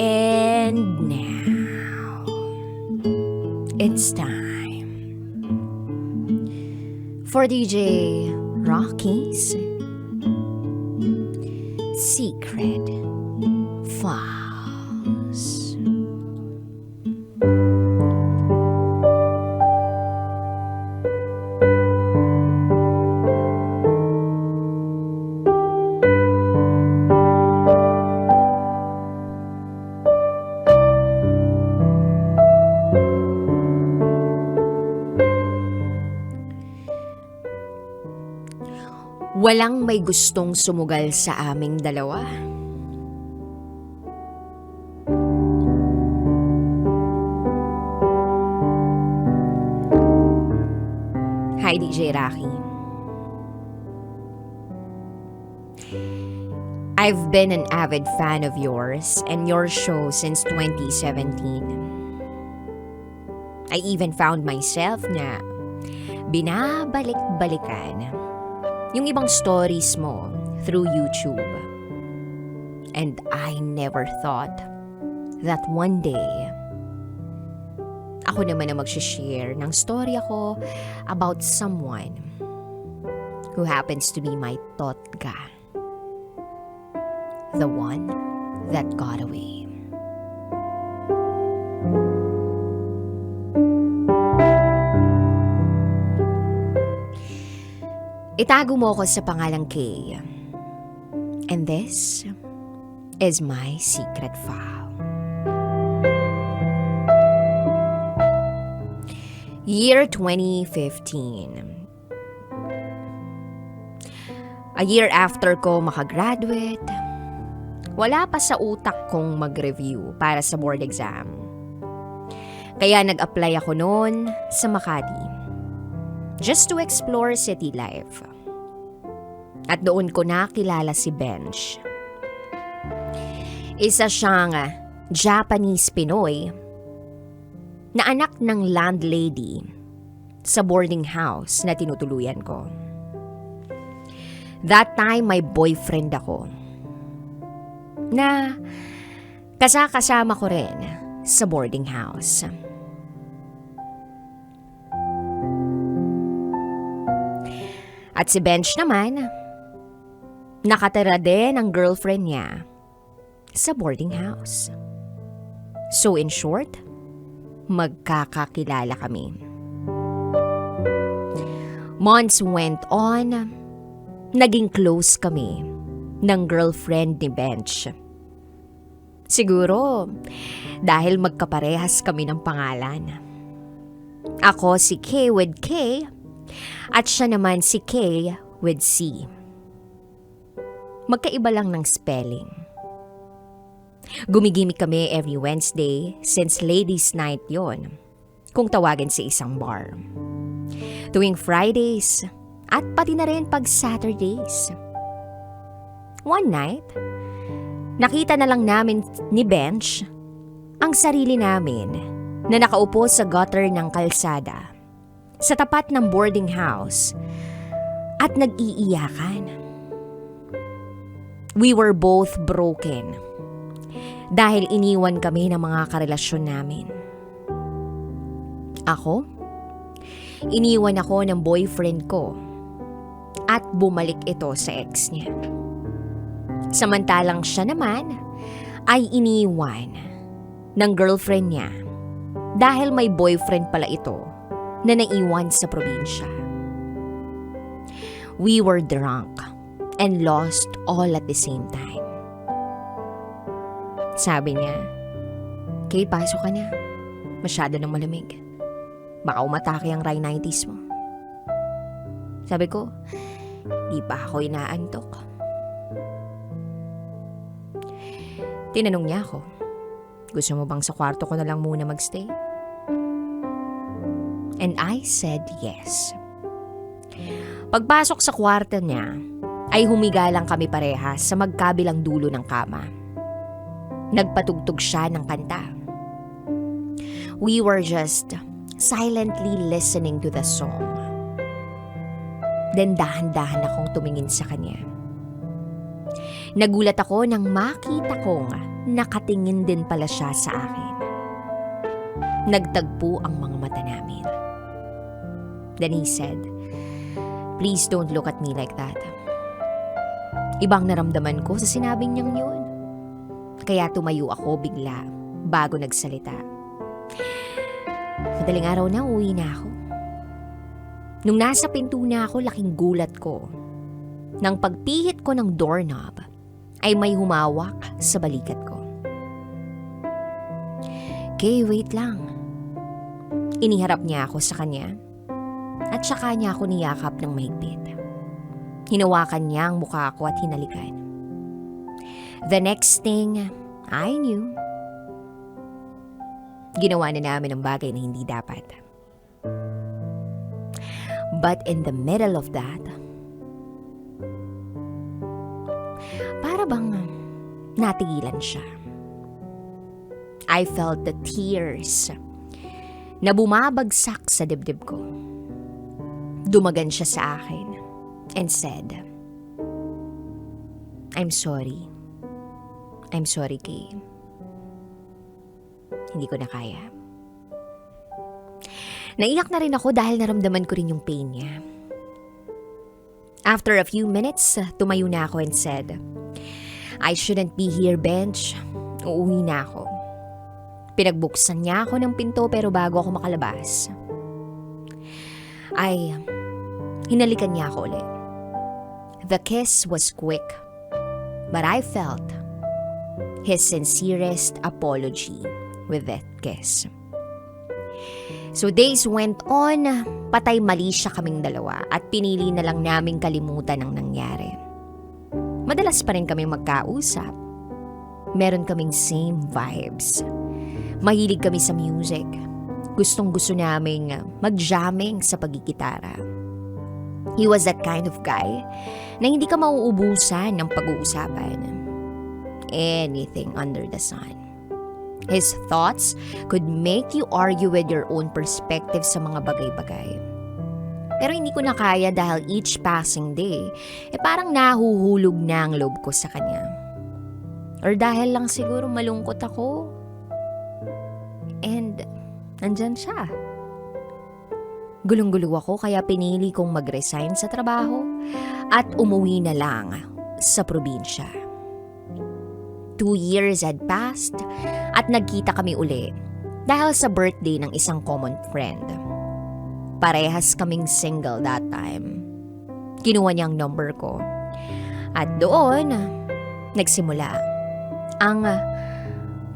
And now, it's time for DJ Rocky's Secret Files. Walang may gustong sumugal sa aming dalawa. Hi, DJ Rocky. I've been an avid fan of yours and your show since 2017. I even found myself na binabalik-balikan yung ibang stories mo through YouTube. And I never thought that one day, ako naman na mag-share ng story ako about someone who happens to be my totga. The one that got away. Itago mo ko sa pangalang Kay. And this is my secret file. Year 2015. A year after ko makagraduate, wala pa sa utak kong mag-review para sa board exam. Kaya nag-apply ako noon sa Makati. Just to explore city life. At doon ko nakilala si Benj. Isa siyang Japanese Pinoy na anak ng landlady sa boarding house na tinutuluyan ko. That time, may boyfriend ako na kasama ko rin sa boarding house. At si Benj naman, nakatira din ang girlfriend niya sa boarding house. So in short, magkakakilala kami. Months went on, naging close kami ng girlfriend ni Benj. Siguro, dahil magkaparehas kami ng pangalan. Ako si K with K, at siya naman si K with C. Magkaiba lang ng spelling. Gumigimik kami every Wednesday since ladies' night yon, kung tawagin sa isang bar. Tuwing Fridays at pati na rin pag Saturdays. One night, nakita na lang namin ni Benj ang sarili namin na nakaupo sa gutter ng kalsada sa tapat ng boarding house at nag-iiyakan. We were both broken dahil iniwan kami ng mga karelasyon namin. Ako, iniwan ako ng boyfriend ko at bumalik ito sa ex niya. Samantalang siya naman ay iniwan ng girlfriend niya dahil may boyfriend pala ito na naiwan sa probinsya. We were drunk and lost all at the same time. Sabi niya, "Kay, pasok ka na. Masyado nang malamig. Baka umatake ang rhinitis mo." Sabi ko, di pa ako inaantok. Tinanong niya ako, gusto mo bang sa kwarto ko na lang muna magstay? And I said yes. Pagpasok sa kwarto niya, ay humiga lang kami parehas sa magkabilang dulo ng kama. Nagpatugtog siya ng kanta. We were just silently listening to the song. Then dahan-dahan akong tumingin sa kanya. Nagulat ako nang makita kong nakatingin din pala siya sa akin. Nagtagpo ang mga mata namin. Then he said, "Please don't look at me like that." Ibang naramdaman ko sa sinabing niyang yun. Kaya tumayo ako bigla bago nagsalita. Madaling araw na, uwi na ako. Nung nasa pinto na ako, laking gulat ko. Nang pagpihit ko ng doorknob, ay may humawak sa balikat ko. "Okay, wait lang." Iniharap niya ako sa kanya at saka niya ako niyakap ng mahigpit. Hinawakan niya ang mukha ko at hinalikan. The next thing I knew, ginawa na namin ang bagay na hindi dapat. But in the middle of that, para bang natigilan siya. I felt the tears na bumabagsak sa dibdib ko. Dumagan siya sa akin and said, I'm sorry, Kay. Hindi ko na kaya." Naiyak na rin ako dahil naramdaman ko rin yung pain niya. After a few minutes, tumayo na ako and said, "I shouldn't be here, Benj. Uuwi na ako." Pinagbuksan niya ako ng pinto pero bago ako makalabas, ay hinalikan niya ako ulit. The kiss was quick, but I felt his sincerest apology with that kiss. So days went on, patay mali siya kaming dalawa at pinili na lang naming kalimutan ang nangyari. Madalas pa rin kaming magkausap. Meron kaming same vibes. Mahilig kami sa music. Gustong-gusto naming mag-jamming sa pagigitara. He was that kind of guy na hindi ka mauubusan ng pag-uusapan. Anything under the sun. His thoughts could make you argue with your own perspective sa mga bagay-bagay. Pero hindi ko na kaya dahil each passing day, parang nahuhulog na ang loob ko sa kanya. Or dahil lang siguro malungkot ako. And nandyan siya. Gulong-gulo ako kaya pinili kong mag-resign sa trabaho at umuwi na lang sa probinsya. 2 years had passed at nagkita kami uli dahil sa birthday ng isang common friend. Parehas kaming single that time. Kinuha niya ang number ko. At doon, nagsimula ang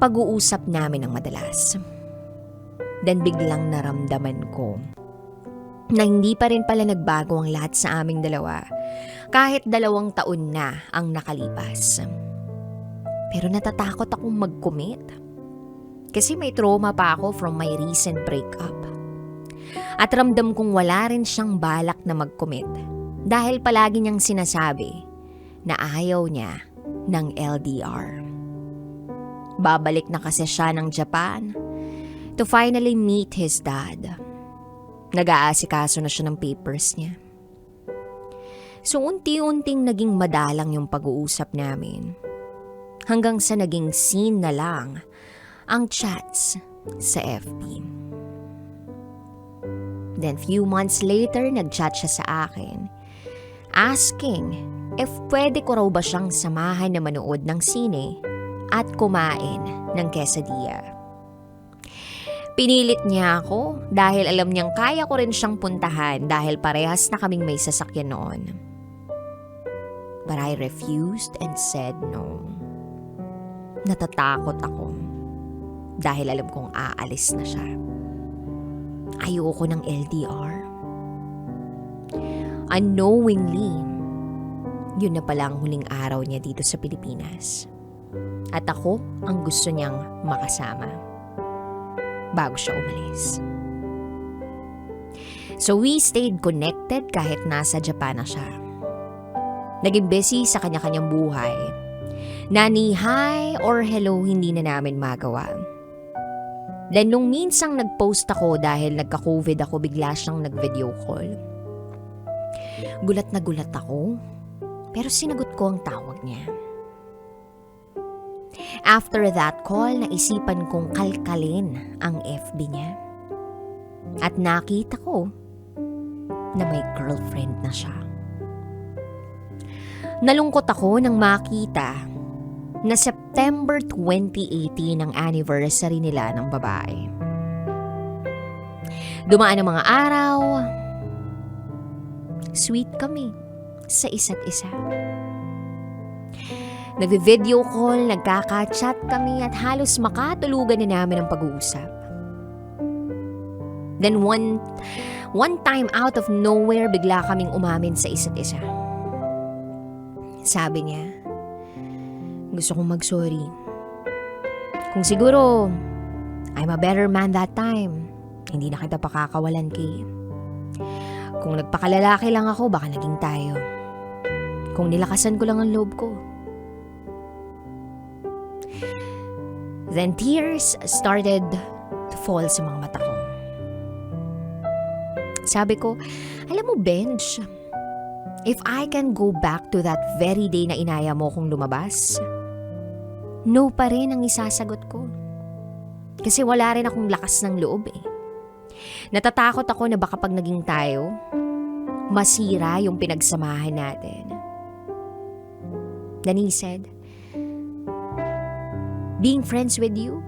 pag-uusap namin ng madalas. Then biglang naramdaman ko na hindi pa rin pala nagbago ang lahat sa aming dalawa kahit 2 taon na ang nakalipas. Pero natatakot akong mag-commit. Kasi may trauma pa ako from my recent breakup. At ramdam kong wala rin siyang balak na mag-commit. Dahil palagi niyang sinasabi na ayaw niya ng LDR. Babalik na kasi siya ng Japan to finally meet his dad. Nag-aasikaso na siya ng papers niya. So unti-unting naging madalang yung pag-uusap namin. Hanggang sa naging scene na lang ang chats sa FB. Then few months later, nag-chat siya sa akin, asking if pwede ko raw ba siyang samahan na manood ng sine at kumain ng quesadilla. Pinilit niya ako dahil alam niyang kaya ko rin siyang puntahan dahil parehas na kaming may sasakyan noon. But I refused and said no. Natatakot ako dahil alam kong aalis na siya. Ayoko ng LDR. Unknowingly, yun na pala ang huling araw niya dito sa Pilipinas. At ako ang gusto niyang makasama bago siya umalis. So we stayed connected kahit nasa Japan na siya. Naging busy sa kanya-kanyang buhay. Na ni hi or hello hindi na namin magawa. Then nung minsang nag-post ako dahil nagka-COVID ako, bigla siyang nag-video call. Gulat na gulat ako, pero sinagot ko ang tawag niya. After that call, naisipan kong kalkalin ang FB niya. At nakita ko na may girlfriend na siya. Nalungkot ako nang makita na September 2018 ang anniversary nila ng babae. Dumaan ang mga araw. Sweet kami sa isa't isa. Nagvi-video call, nagkaka-chat kami at halos makatulugan na namin ang pag-uusap. Then one time out of nowhere, bigla kaming umamin sa isa't isa. Sabi niya, gusto kong mag-sorry. Kung siguro, I'm a better man that time, hindi na kita pakakawalan, Kay. Kung nagpakalalaki lang ako, baka naging tayo. Kung nilakasan ko lang ang loob ko. Then tears started to fall sa mga mata ko. Sabi ko, alam mo, Benj, if I can go back to that very day na inaya mo kong lumabas, no pa rin ang isasagot ko. Kasi wala rin akong lakas ng loob eh. Natatakot ako na baka pag naging tayo, masira yung pinagsamahan natin. Then he said, being friends with you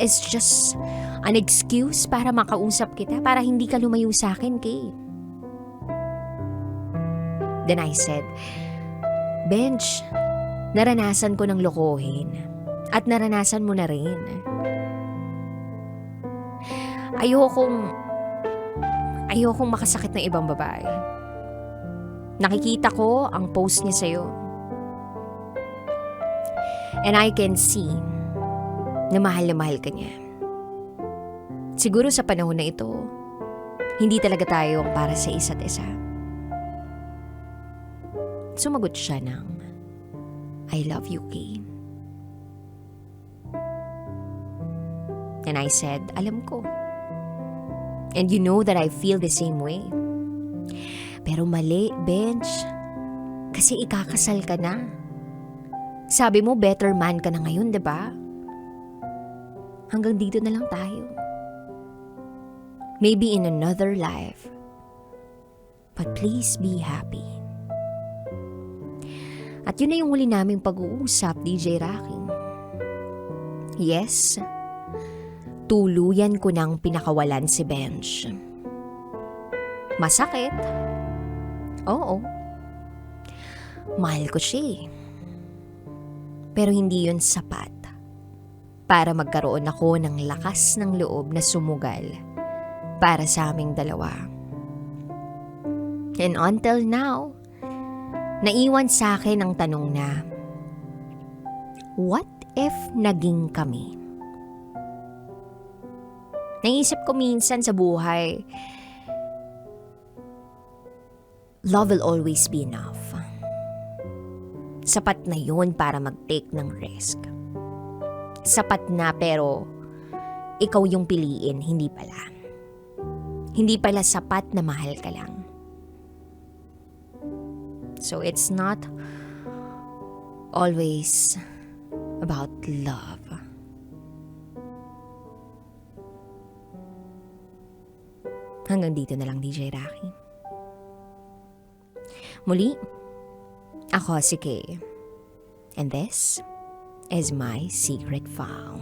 is just an excuse para makausap kita, para hindi ka lumayo sa akin, Kay. Then I said, Benj, naranasan ko ng lokohin at naranasan mo na rin. Ayokong makasakit ng ibang babae. Nakikita ko ang post niya sa'yo. And I can see na mahal ka niya. Siguro sa panahon na ito, hindi talaga tayo para sa isa't isa. Sumagot siya ng, I love you, Kay. And I said, alam ko. And you know that I feel the same way. Pero mali, Benj. Kasi ikakasal ka na. Sabi mo, better man ka na ngayon, diba? Hanggang dito na lang tayo. Maybe in another life. But please be happy. At yun na yung huli naming pag-uusap, DJ Rocky. Yes, tuluyan ko nang pinakawalan si Benj. Masakit. Oo. Mahal ko siya eh. Pero hindi yun sapat para magkaroon ako ng lakas ng loob na sumugal para sa aming dalawa. And until now, naiwan sa akin ang tanong na, what if naging kami? Naisip ko minsan sa buhay, love will always be enough. Sapat na yun para mag-take ng risk. Sapat na pero ikaw yung piliin, hindi pala. Hindi pala sapat na mahal ka lang. So it's not always about love. Hanggang dito na lang, DJ Rocky. Muli, ako si Kay. And this is my secret file.